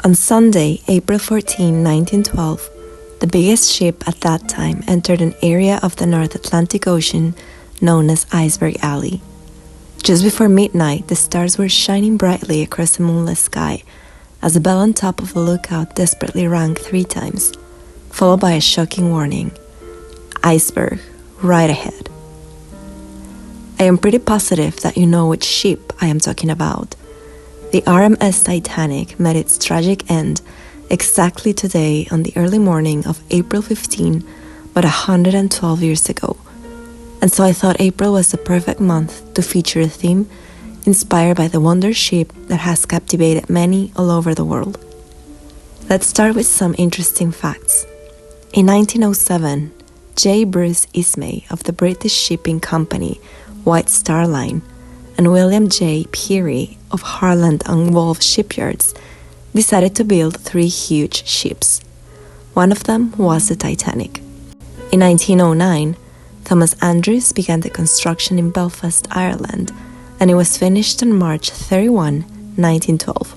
On Sunday, April 14, 1912, the biggest ship at that time entered an area of the North Atlantic Ocean known as Iceberg Alley. Just before midnight, the stars were shining brightly across the moonless sky as the bell on top of the lookout desperately rang 3 times, followed by a shocking warning: "Iceberg, right ahead." I am pretty positive that you know which ship I am talking about. The RMS Titanic met its tragic end exactly today on the early morning of April 15, but 112 years ago. And so I thought April was the perfect month to feature a theme inspired by the wonder ship that has captivated many all over the world. Let's start with some interesting facts. In 1907, J. Bruce Ismay of the British shipping company White Star Line and William J. Peary of Harland and Wolff shipyards decided to build 3 huge ships. One of them was the Titanic. In 1909, Thomas Andrews began the construction in Belfast, Ireland, and it was finished on March 31, 1912.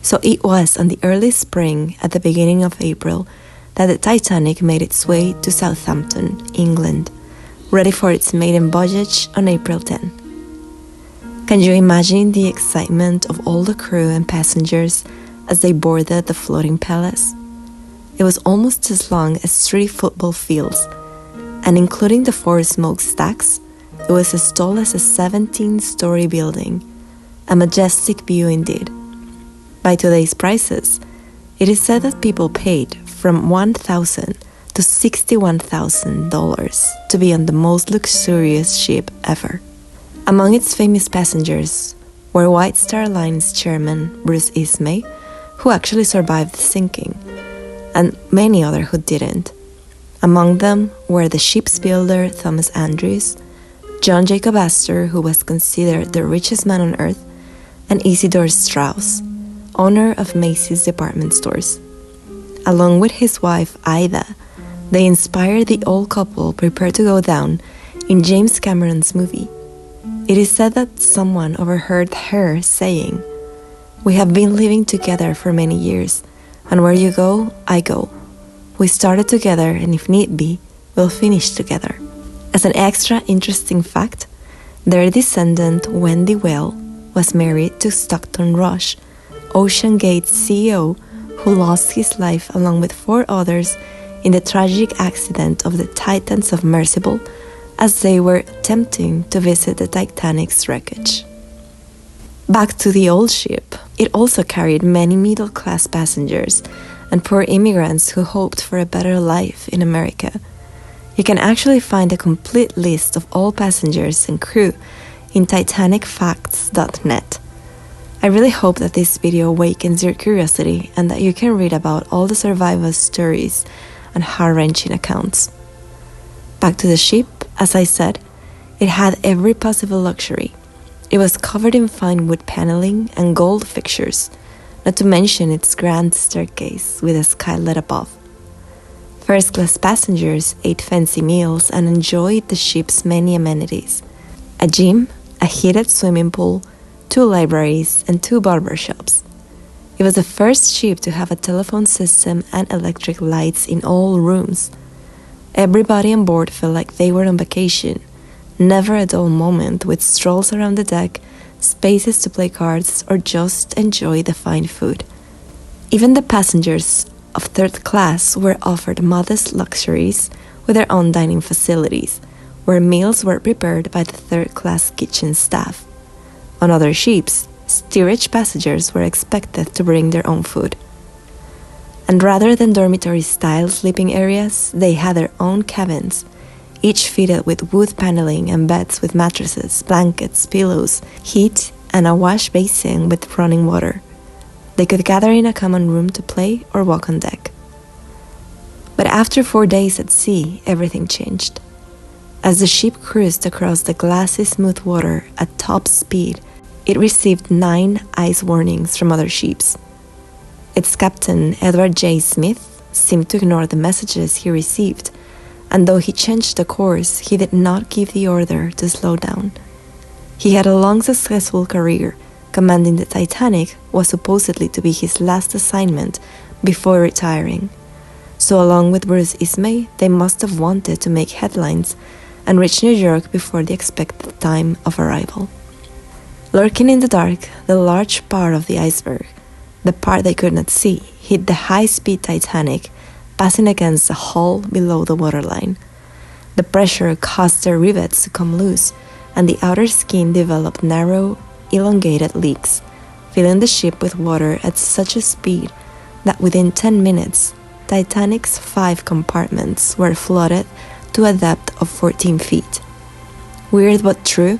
So it was on the early spring at the beginning of April that the Titanic made its way to Southampton, England, ready for its maiden voyage on April 10. Can you imagine the excitement of all the crew and passengers as they boarded the floating palace? It was almost as long as 3 football fields, and including the 4 smokestacks, it was as tall as a 17-story building, a majestic view indeed. By today's prices, it is said that people paid from $1,000 to $61,000 to be on the most luxurious ship ever. Among its famous passengers were White Star Line's chairman, Bruce Ismay, who actually survived the sinking, and many others who didn't. Among them were the ship's builder, Thomas Andrews, John Jacob Astor, who was considered the richest man on earth, and Isidor Straus, owner of Macy's department stores. Along with his wife, Ida, they inspired the old couple prepared to go down in James Cameron's movie. It is said that someone overheard her saying, "We have been living together for many years, and where you go, I go. We started together, and if need be, we'll finish together." As an extra interesting fact, their descendant, Wendy Well, was married to Stockton Rush, Ocean Gate's CEO, who lost his life along with 4 others in the tragic accident of the Titan submersible as they were attempting to visit the Titanic's wreckage. Back to the old ship, it also carried many middle-class passengers and poor immigrants who hoped for a better life in America. You can actually find a complete list of all passengers and crew in titanicfacts.net. I really hope that this video awakens your curiosity and that you can read about all the survivors' stories and heart-wrenching accounts. Back to the ship, as I said, it had every possible luxury. It was covered in fine wood paneling and gold fixtures, not to mention its grand staircase with a skylight above. First-class passengers ate fancy meals and enjoyed the ship's many amenities: a gym, a heated swimming pool, 2 libraries, and 2 barbershops. It was the first ship to have a telephone system and electric lights in all rooms. Everybody on board felt like they were on vacation. Never a dull moment, with strolls around the deck, spaces to play cards, or just enjoy the fine food. Even the passengers of 3rd class were offered modest luxuries with their own dining facilities, where meals were prepared by the 3rd class kitchen staff. On other ships, steerage passengers were expected to bring their own food. And rather than dormitory-style sleeping areas, they had their own cabins, each fitted with wood paneling and beds with mattresses, blankets, pillows, heat, and a wash basin with running water. They could gather in a common room to play or walk on deck. But after 4 days at sea, everything changed. As the ship cruised across the glassy smooth water at top speed, it received 9 ice warnings from other ships. Its captain, Edward J. Smith, seemed to ignore the messages he received, and though he changed the course, he did not give the order to slow down. He had a long, successful career, commanding the Titanic was supposedly to be his last assignment before retiring. So along with Bruce Ismay, they must have wanted to make headlines and reach New York before the expected time of arrival. Lurking in the dark, the large part of the iceberg, the part they could not see, hit the high-speed Titanic, passing against the hull below the waterline. The pressure caused the rivets to come loose, and the outer skin developed narrow, elongated leaks, filling the ship with water at such a speed that within 10 minutes, Titanic's 5 compartments were flooded to a depth of 14 feet. Weird but true,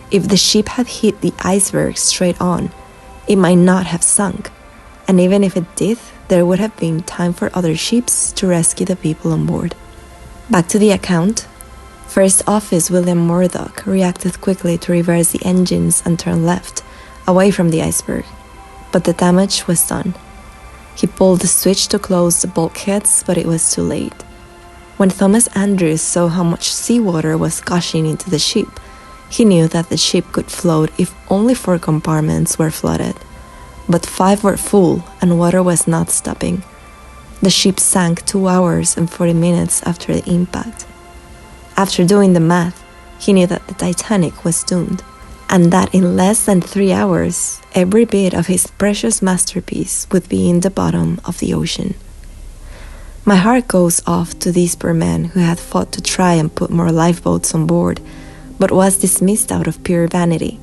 if the ship had hit the iceberg straight on, it might not have sunk, and even if it did, there would have been time for other ships to rescue the people on board. Back to the account. First Officer William Murdoch reacted quickly to reverse the engines and turn left, away from the iceberg, but the damage was done. He pulled the switch to close the bulkheads, but it was too late. When Thomas Andrews saw how much seawater was gushing into the ship, he knew that the ship could float if only 4 compartments were flooded. But 5 were full, and water was not stopping. The ship sank 2 hours and 40 minutes after the impact. After doing the math, he knew that the Titanic was doomed, and that in less than 3 hours, every bit of his precious masterpiece would be in the bottom of the ocean. My heart goes off to these poor men who had fought to try and put more lifeboats on board, but was dismissed out of pure vanity.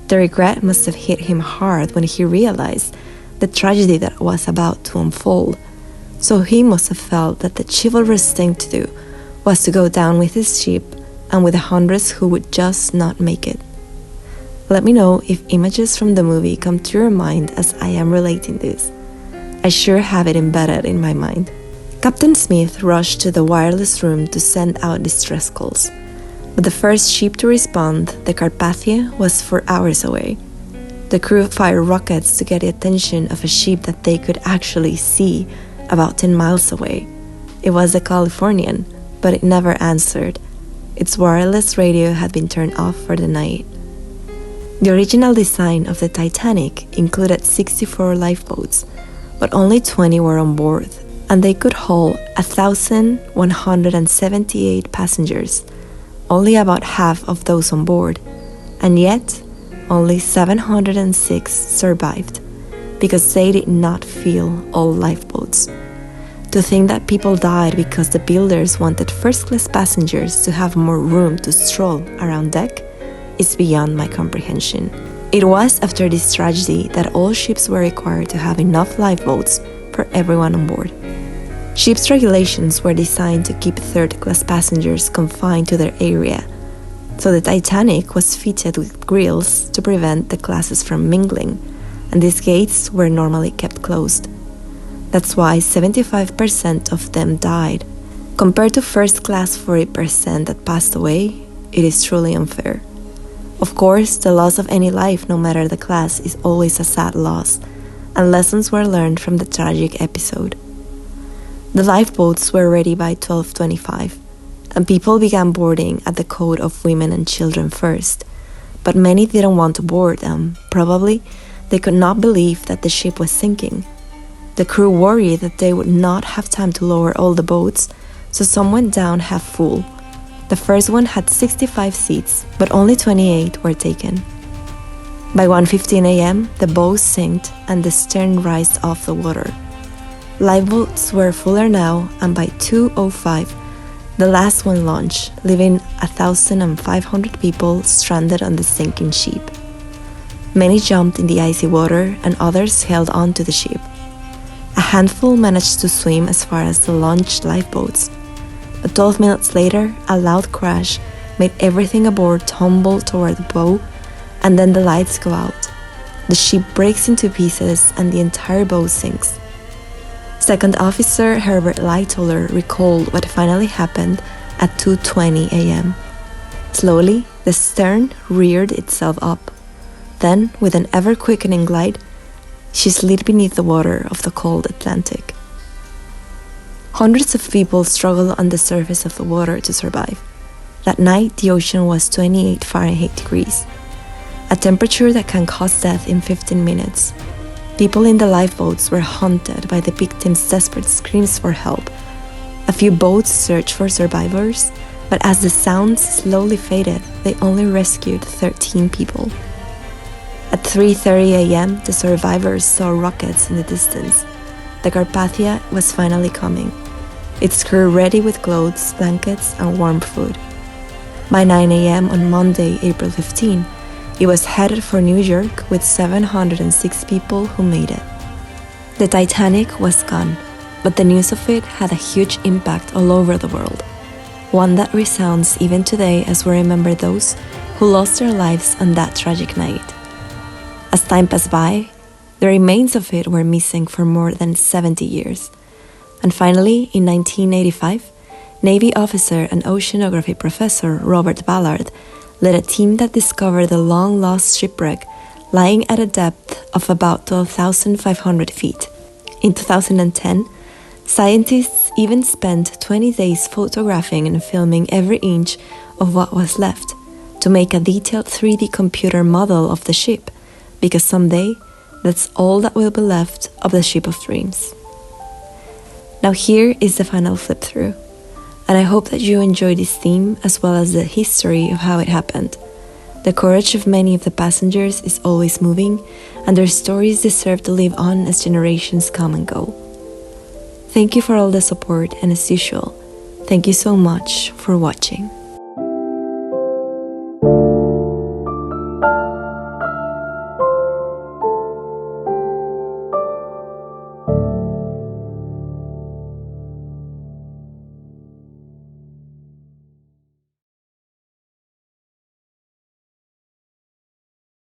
The regret must have hit him hard when he realized the tragedy that was about to unfold, so he must have felt that the chivalrous thing to do was to go down with his ship and with the hundreds who would just not make it. Let me know if images from the movie come to your mind as I am relating this. I sure have it embedded in my mind. Captain Smith rushed to the wireless room to send out distress calls, but the first ship to respond, the Carpathia, was 4 hours away. The crew fired rockets to get the attention of a ship that they could actually see about 10 miles away. It was the Californian, but it never answered. Its wireless radio had been turned off for the night. The original design of the Titanic included 64 lifeboats, but only 20 were on board, and they could hold 1,178 passengers, only about half of those on board, and yet only 706 survived, because they did not fill all lifeboats. To think that people died because the builders wanted first-class passengers to have more room to stroll around deck is beyond my comprehension. It was after this tragedy that all ships were required to have enough lifeboats for everyone on board. Ships' regulations were designed to keep third-class passengers confined to their area, so the Titanic was fitted with grills to prevent the classes from mingling, and these gates were normally kept closed. That's why 75% of them died. Compared to first class 40% that passed away, it is truly unfair. Of course, the loss of any life, no matter the class, is always a sad loss, and lessons were learned from the tragic episode. The lifeboats were ready by 12:25, and people began boarding at the code of women and children first, but many didn't want to board them. Probably they could not believe that the ship was sinking. The crew worried that they would not have time to lower all the boats, so some went down half full. The first one had 65 seats, but only 28 were taken. By 1:15 a.m., the bow sank and the stern rised off the water. Lifeboats were fuller now, and by 2:05, the last one launched, leaving 1,500 people stranded on the sinking ship. Many jumped in the icy water, and others held on to the ship. A handful managed to swim as far as the launched lifeboats, but 12 minutes later, a loud crash made everything aboard tumble toward the bow, and then the lights go out. The ship breaks into pieces and the entire boat sinks. Second Officer Herbert Lightoller recalled what finally happened at 2:20 a.m. Slowly, the stern reared itself up. Then, with an ever-quickening glide, she slid beneath the water of the cold Atlantic. Hundreds of people struggled on the surface of the water to survive. That night, the ocean was 28 Fahrenheit degrees. a temperature that can cause death in 15 minutes. People in the lifeboats were haunted by the victims' desperate screams for help. A few boats searched for survivors, but as the sounds slowly faded, they only rescued 13 people. At 3:30 a.m., the survivors saw rockets in the distance. The Carpathia was finally coming, its crew ready with clothes, blankets, and warm food. By 9 a.m. on Monday, April 15, it was headed for New York with 706 people who made it. The Titanic was gone, but the news of it had a huge impact all over the world, one that resounds even today as we remember those who lost their lives on that tragic night. As time passed by, the remains of it were missing for more than 70 years. And finally, in 1985, Navy officer and oceanography professor Robert Ballard led a team that discovered the long-lost shipwreck lying at a depth of about 12,500 feet. In 2010, scientists even spent 20 days photographing and filming every inch of what was left to make a detailed 3D computer model of the ship, because someday, that's all that will be left of the ship of dreams. Now here is the final flip through, and I hope that you enjoy this theme as well as the history of how it happened. The courage of many of the passengers is always moving, and their stories deserve to live on as generations come and go. Thank you for all the support, and as usual, thank you so much for watching.